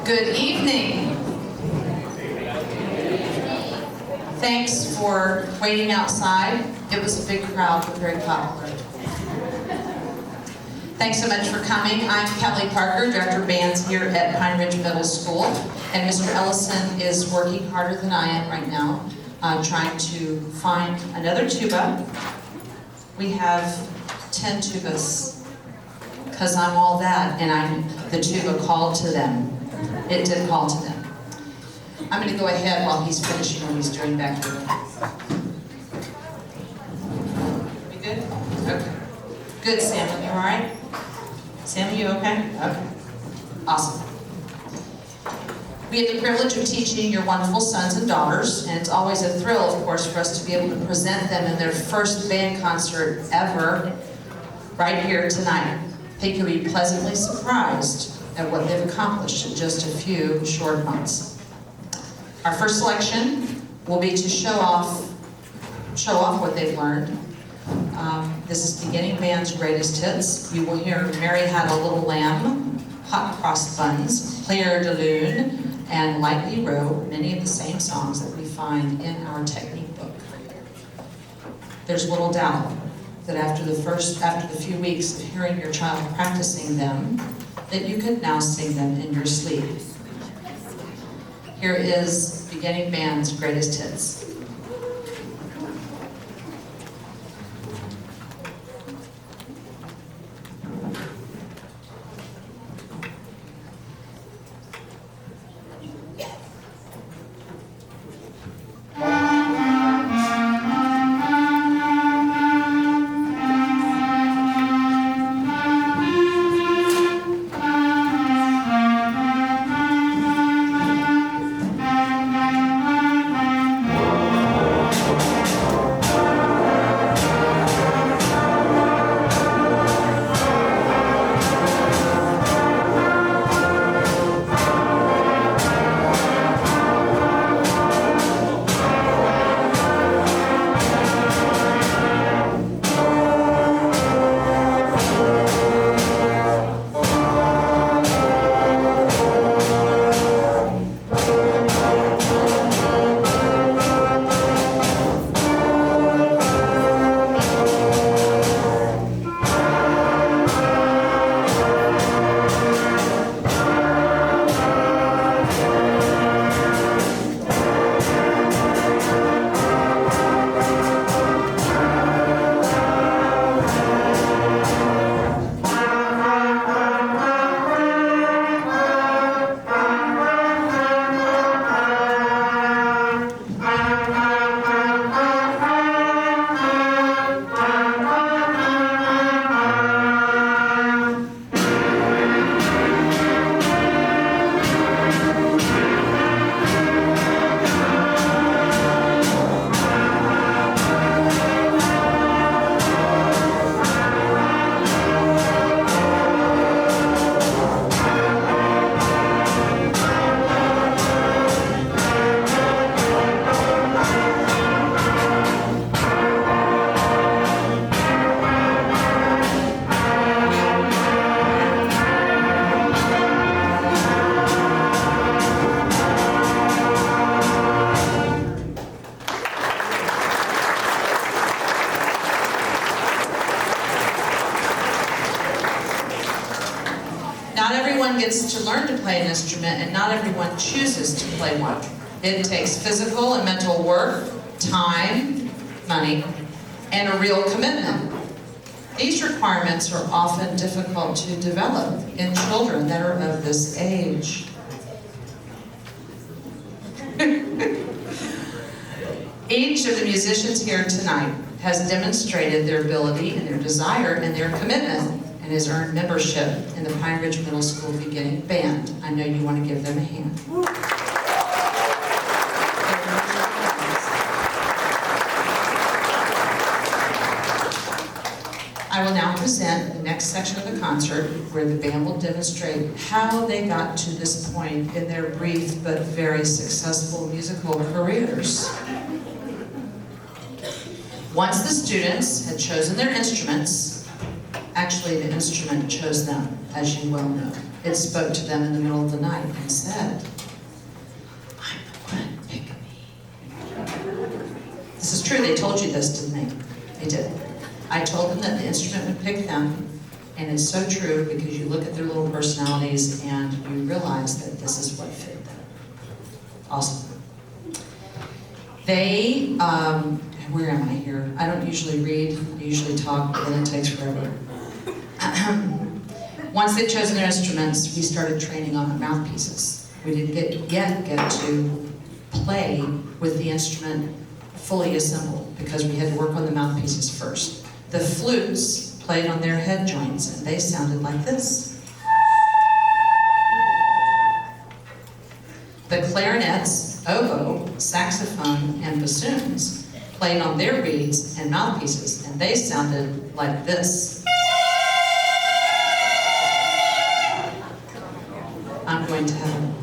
Good evening. Thanks for waiting outside. It was a big crowd, but very popular. Thanks so much for coming. I'm Kelly Parker, Director of Bands here at Pine Ridge Middle School. And Mr. Ellison is working harder than I am right now, trying to find another tuba. We have 10 tubas, because I'm all that, and the tuba called to them. It did call to them. I'm going to go ahead while he's finishing what he's doing back here. We good? Okay. Good, Sam. You all right? Sam, you okay? Okay. Awesome. We have the privilege of teaching your wonderful sons and daughters, and it's always a thrill, of course, for us to be able to present them in their first band concert ever right here tonight. I think you'll be pleasantly surprised at what they've accomplished in just a few short months. Our first selection will be to show off what they've learned. This is Beginning Band's greatest hits. You will hear Mary Had a Little Lamb, Hot Cross Buns, Claire de Lune, and Lightly Row, many of the same songs that we find in our technique book. There's little doubt that after the few weeks of hearing your child practicing them, that you could now sing them in your sleep. Here is Beginning Band's greatest hits. To learn to play an instrument, and not everyone chooses to play one. It takes physical and mental work, time, money, and a real commitment. These requirements are often difficult to develop in children that are of this age. Each of the musicians here tonight has demonstrated their ability and their desire and their commitment, and has earned membership in the Pine Ridge Middle School Beginning Band. I know you want to give them a hand. I will now present the next section of the concert where the band will demonstrate how they got to this point in their brief but very successful musical careers. Once the students had chosen their instruments, Actually, the instrument chose them, as you well know. It spoke to them in the middle of the night and said, "I'm the one, pick me." This is true, they told you this, didn't they? They did. I told them that the instrument would pick them, and it's so true because you look at their little personalities and you realize that this is what fit them. Awesome. They, where am I here? I don't usually read, I usually talk, but then it takes forever. Once they'd chosen their instruments, we started training on the mouthpieces. We didn't get to play with the instrument fully assembled because we had to work on the mouthpieces first. The flutes played on their head joints and they sounded like this. The clarinets, oboe, saxophone, and bassoons played on their reeds and mouthpieces and they sounded like this. I'm going to heaven.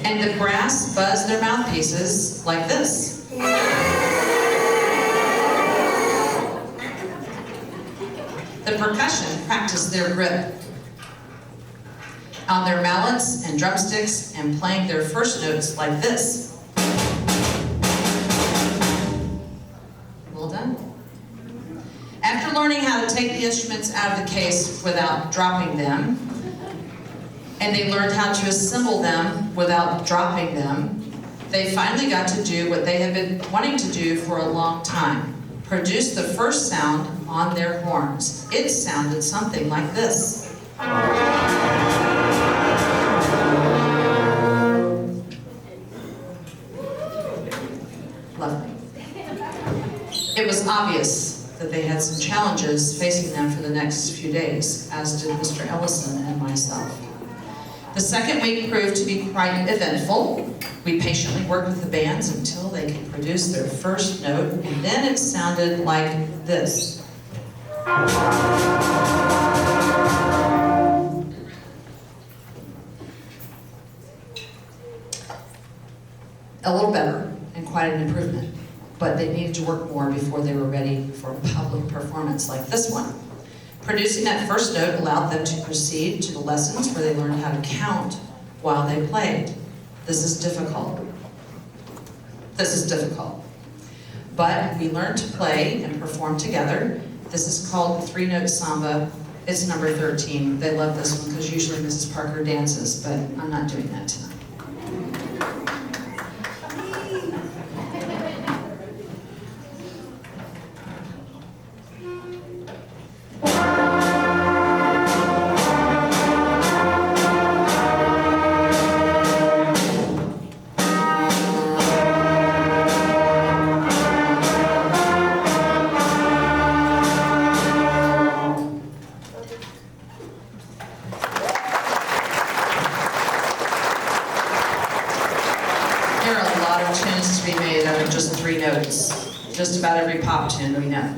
And the brass buzzed their mouthpieces like this. The percussion practiced their grip on their mallets and drumsticks and playing their first notes like this. Well done. After learning how to take the instruments out of the case without dropping them, and they learned how to assemble them without dropping them, they finally got to do what they had been wanting to do for a long time, produce the first sound on their horns. It sounded something like this. Lovely. It was obvious that they had some challenges facing them for the next few days, as did Mr. Ellison and myself. The second week proved to be quite eventful. We patiently worked with the bands until they could produce their first note, and then it sounded like this. A little better, and quite an improvement, but they needed to work more before they were ready for a public performance like this one. Producing that first note allowed them to proceed to the lessons where they learned how to count while they played. This is difficult. This is difficult. But we learned to play and perform together. This is called the three-note Samba. It's number 13. They love this one because usually Mrs. Parker dances, but I'm not doing that tonight. Just about every pop tune we know.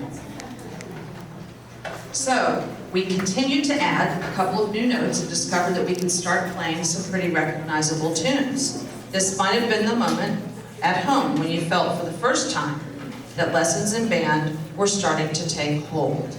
So, we continued to add a couple of new notes and discovered that we could start playing some pretty recognizable tunes. This might have been the moment at home when you felt for the first time that lessons in band were starting to take hold.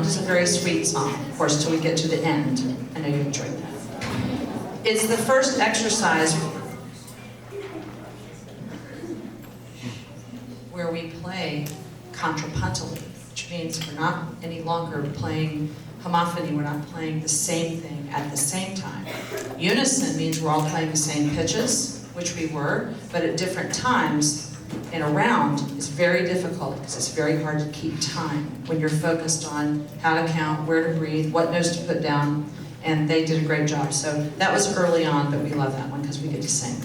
Around is a very sweet song, of course, till we get to the end. I know you enjoyed that. It's the first exercise where we play contrapuntally, which means we're not any longer playing homophony, we're not playing the same thing at the same time. Unison means we're all playing the same pitches, which we were, but at different times. And a round is very difficult because it's very hard to keep time when you're focused on how to count, where to breathe, what notes to put down, and they did a great job. So that was early on, but we love that one because we get to sing.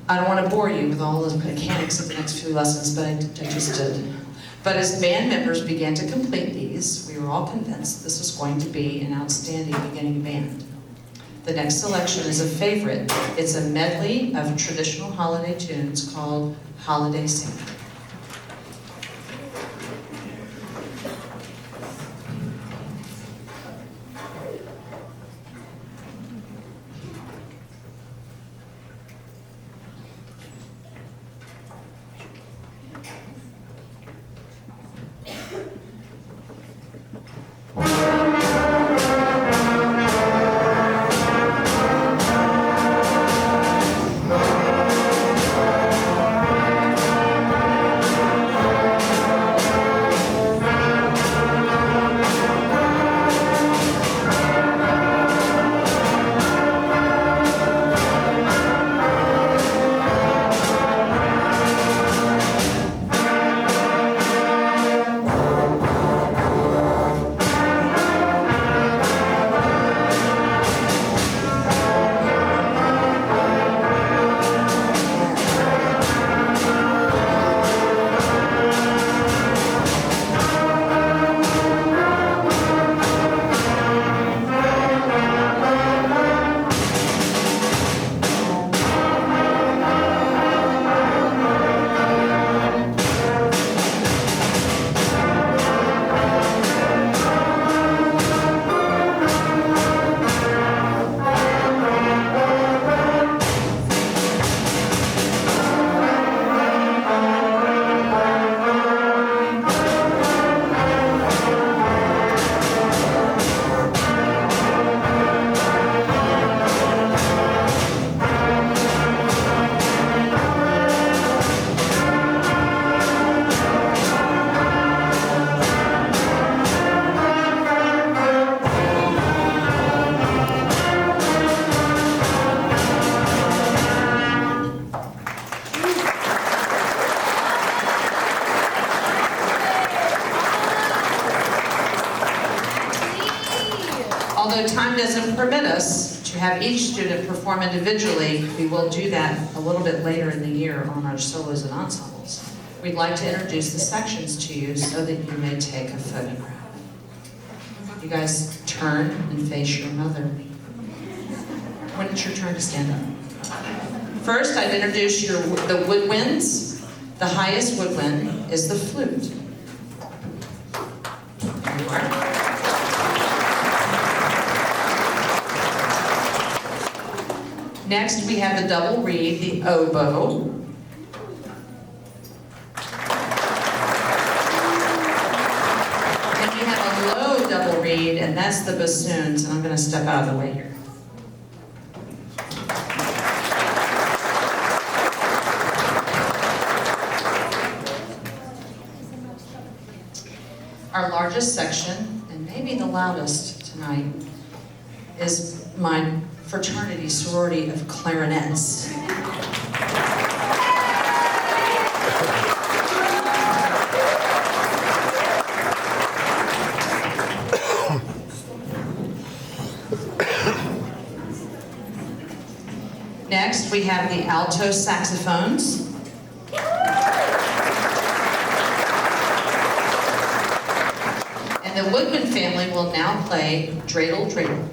I don't want to bore you with all the mechanics of the next few lessons, but I just did. But as band members began to complete these, we were all convinced this was going to be an outstanding beginning band. The next selection is a favorite. It's a medley of traditional holiday tunes called Holiday Santa. Although time doesn't permit us to have each student perform individually, we will do that a little bit later in the year on our solos and ensembles. We'd like to introduce the sections to you so that you may take a photograph. You guys turn and face your mother. When it's your turn to stand up. First, I'd introduce the woodwinds. The highest woodwind is the flute. There you are. Next, we have the double reed, the oboe. And we have a low double reed, and that's the bassoons, and I'm going to step out of the way here. Our largest section, and maybe the loudest tonight, is my fraternity sorority of clarinets. Next, we have the alto saxophones. And the Woodwind family will now play dreidel, dreidel.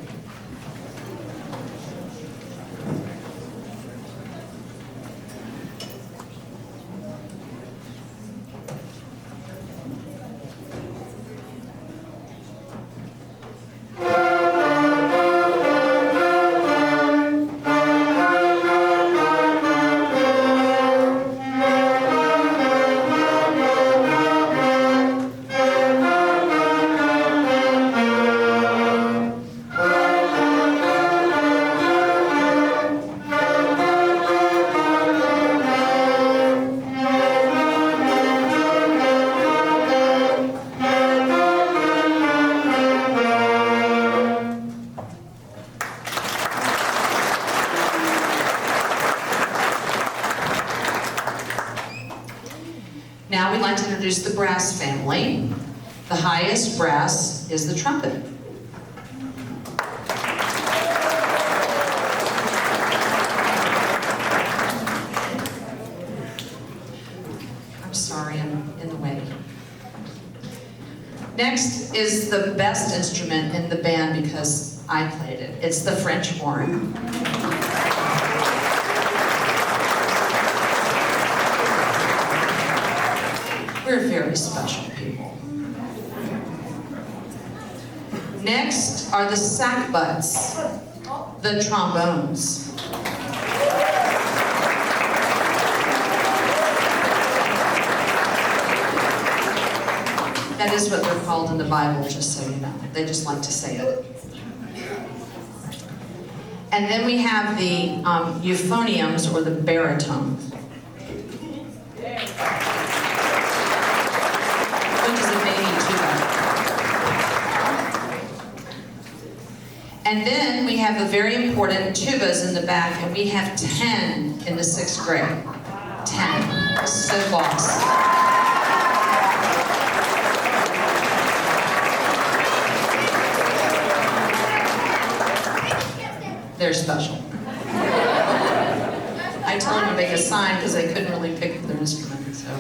Now we'd like to introduce the brass family. The highest brass is the trumpet. I'm sorry, I'm in the way. Next is the best instrument in the band because I played it. It's the French horn. We're very special people. Next are the sackbuts, the trombones. That is what they're called in the Bible, just so you know. They just like to say it. And then we have the euphoniums, or the baritone. Which is a baby tuba. And then we have the very important tubas in the back, and we have 10 in the 6th grade. 10. So boss. They're special. I told them to make a sign because they couldn't really pick their instrument, so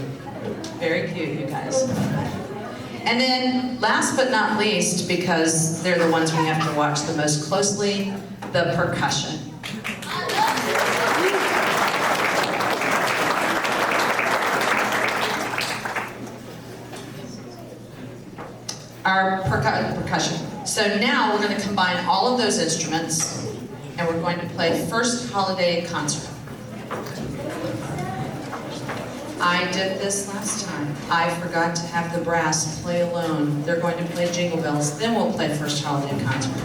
very cute, you guys. And then, last but not least, because they're the ones we have to watch the most closely, the percussion. Our percussion. So now we're going to combine all of those instruments, and we're going to play First Holiday Concert. I did this last time. I forgot to have the brass play alone. They're going to play Jingle Bells, then we'll play First Holiday Concert.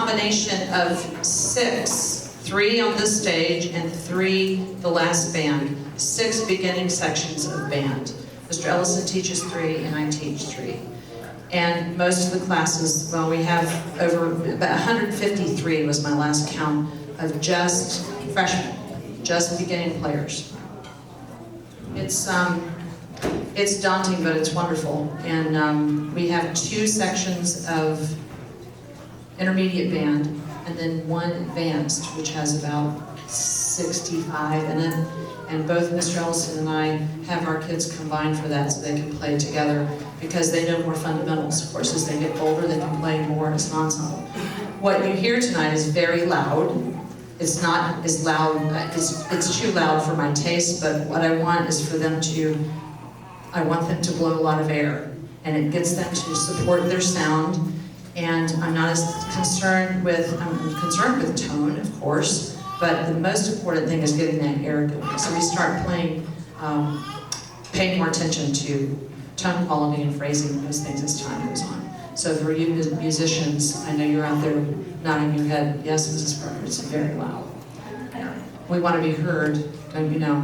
combination of 6, 3 on this stage and 3 the last band, 6 beginning sections of band. Mr. Ellison teaches 3 and I teach 3. And most of the classes, well, we have over about 153 was my last count of just freshmen, just beginning players. It's daunting, but it's wonderful. And we have 2 sections of intermediate band, and then 1 advanced, which has about 65 in it. And both Mr. Ellison and I have our kids combined for that so they can play together because they know more fundamentals. Of course, as they get older, they can play more as an ensemble. What you hear tonight is very loud. It's not as loud, it's too loud for my taste, but what I want is for them to, I want them to blow a lot of air. And it gets them to support their sound. And I'm not as concerned with, I'm concerned with tone, of course, but the most important thing is getting that air going. So we start playing, paying more attention to tone quality and phrasing and those things as time goes on. So for you musicians, I know you're out there nodding your head, yes, Mrs. Parker, it's very loud. We want to be heard, don't you know?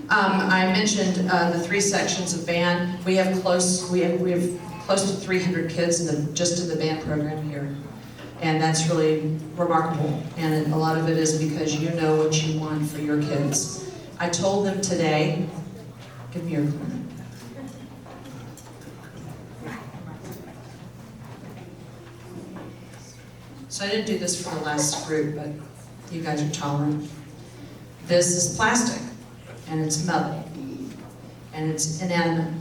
I mentioned the 3 sections of band. We have close to 300 kids just in the band program here. And that's really remarkable. And a lot of it is because you know what you want for your kids. I told them today, give me your corner. So I didn't do this for the last group, but you guys are tolerant. This is plastic, and it's metal, and it's inanimate,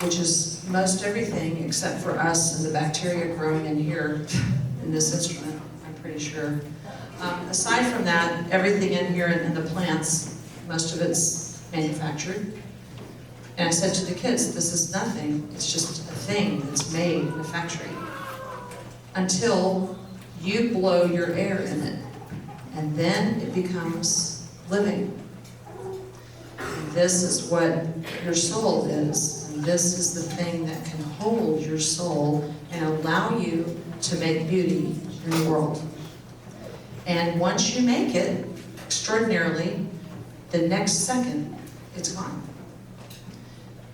which is most everything except for us and the bacteria growing in here in this instrument, I'm pretty sure. Aside from that, everything in here and the plants, most of it's manufactured. And I said to the kids, this is nothing, it's just a thing that's made in a factory. Until you blow your air in it, and then it becomes living. And this is what your soul is. This is the thing that can hold your soul and allow you to make beauty in the world. And once you make it, extraordinarily, the next second, it's gone.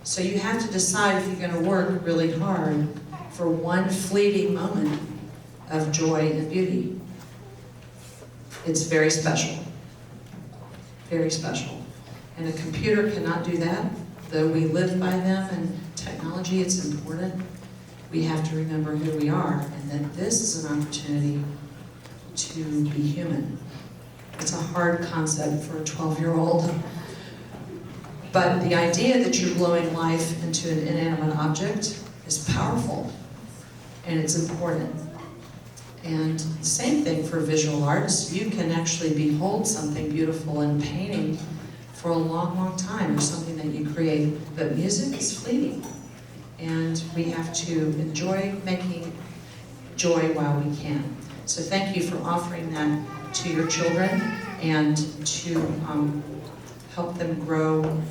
So you have to decide if you're going to work really hard for one fleeting moment of joy and beauty. It's very special. Very special. And a computer cannot do that. Though we live by them and technology, it's important. We have to remember who we are and that this is an opportunity to be human. It's a hard concept for a 12-year-old. But the idea that you're blowing life into an inanimate object is powerful and it's important. And same thing for visual arts. You can actually behold something beautiful in painting for a long, long time, or something that you create. But music is fleeting. And we have to enjoy making joy while we can. So thank you for offering that to your children and to help them grow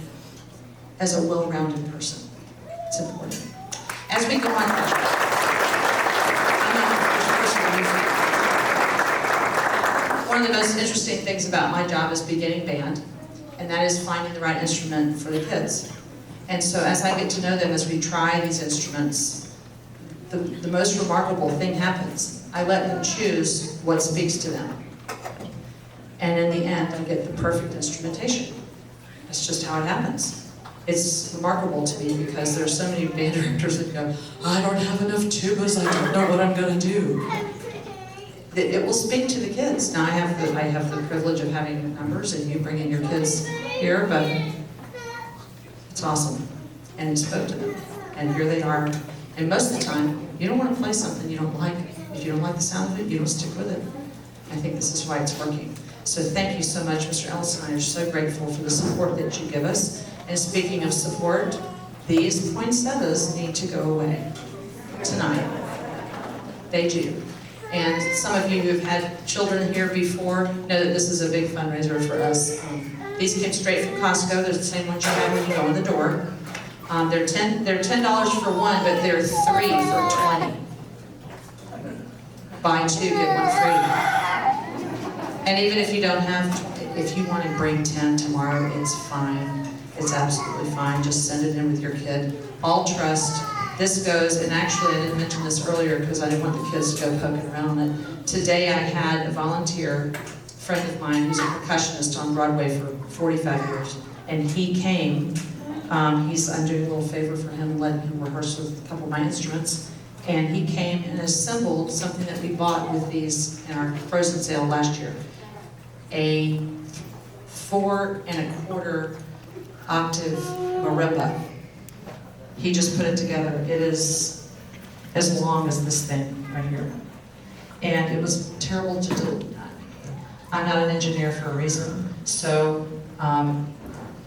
as a well-rounded person. It's important. As we go on, one of the most interesting things about my job is beginning band, and that is finding the right instrument for the kids. And so as I get to know them, as we try these instruments, the most remarkable thing happens. I let them choose what speaks to them. And in the end, I get the perfect instrumentation. That's just how it happens. It's remarkable to me because there are so many band directors that go, I don't have enough tubas, I don't know what I'm going to do. It will speak to the kids. Now I have the privilege of having numbers and you bring in your kids here, but it's awesome. And it spoke to them. And here they are. And most of the time, you don't want to play something you don't like. If you don't like the sound of it, you don't stick with it. I think this is why it's working. So thank you so much, Mr. Ellison. I'm so grateful for the support that you give us. And speaking of support, these poinsettias need to go away tonight. They do. And some of you who've had children here before know that this is a big fundraiser for us. These came straight from Costco. They're the same ones you have when you go in the door. They're $10 for one, but they're 3 for $20. buy 2, get 1 free. And even if you don't have, if you want to bring 10 tomorrow, it's fine. It's absolutely fine. Just send it in with your kid. All trust. This goes, and actually I didn't mention this earlier because I didn't want the kids to go poking around on it. Today I had a volunteer friend of mine who's a percussionist on Broadway for 45 years, and he came. I'm doing a little favor for him, letting him rehearse with a couple of my instruments, and he came and assembled something that we bought with these in our frozen sale last year. A 4 1/4 octave marimba. He just put it together. It is as long as this thing right here. And it was terrible to do. I'm not an engineer for a reason, so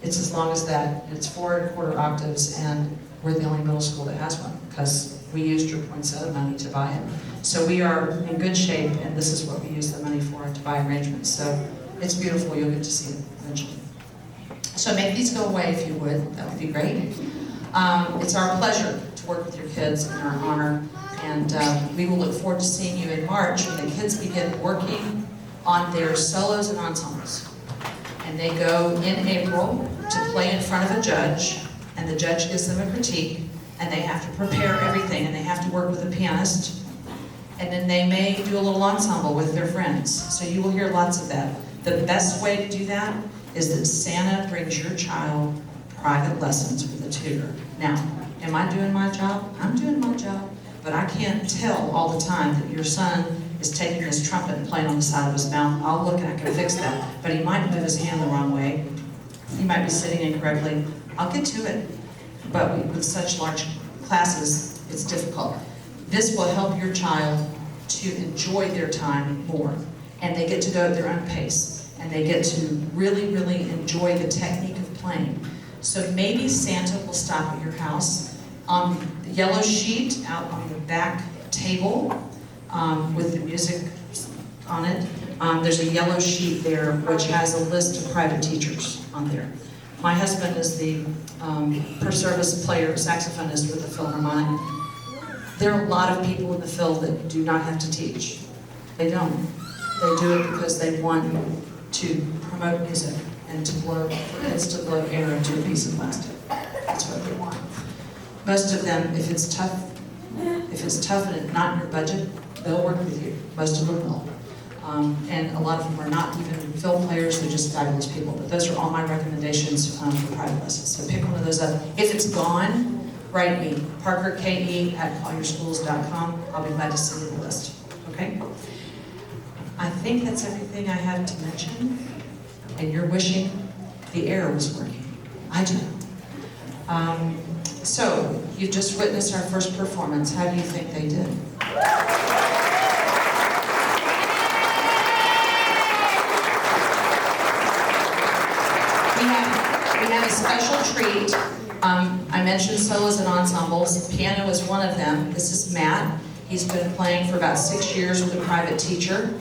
it's as long as that. It's 4 1/4 octaves, and we're the only middle school that has one because we used your poinsettia money to buy it. So we are in good shape, and this is what we use the money for, to buy arrangements. So it's beautiful. You'll get to see it eventually. So make these go away if you would. That would be great. It's our pleasure to work with your kids in our honor, and we will look forward to seeing you in March when the kids begin working on their solos and ensembles. And they go in April to play in front of a judge, and the judge gives them a critique, and they have to prepare everything, and they have to work with a pianist, and then they may do a little ensemble with their friends. So you will hear lots of that. The best way to do that is that Santa brings your child private lessons with a tutor. Now, am I doing my job? I'm doing my job, but I can't tell all the time that your son is taking his trumpet and playing on the side of his mouth. I'll look and I can fix that, but he might move his hand the wrong way. He might be sitting incorrectly. I'll get to it, but with such large classes, it's difficult. This will help your child to enjoy their time more, and they get to go at their own pace, and they get to really, really enjoy the technique of playing. So maybe Santa will stop at your house on the yellow sheet out on the back table with the music on it. There's a yellow sheet there which has a list of private teachers on there. My husband is the per-service player, saxophonist with the Philharmonic. There are a lot of people in the Phil that do not have to teach. They don't. They do it because they want to promote music and to blow, for kids to blow air into a piece of plastic. That's what they want. Most of them, if it's tough and it's not in your budget, they'll work with you. Most of them will. And a lot of them are not even film players, they're just fabulous people. But those are all my recommendations for private lessons. So pick one of those up. If it's gone, write me, parkerke@allyourschools.com. I'll be glad to send you the list. Okay? I think that's everything I have to mention. And you're wishing the air was working. I do. So, you've just witnessed our first performance. How do you think they did? We have a special treat. I mentioned solos and ensembles. Piano is one of them. This is Matt. He's been playing for about 6 years with a private teacher.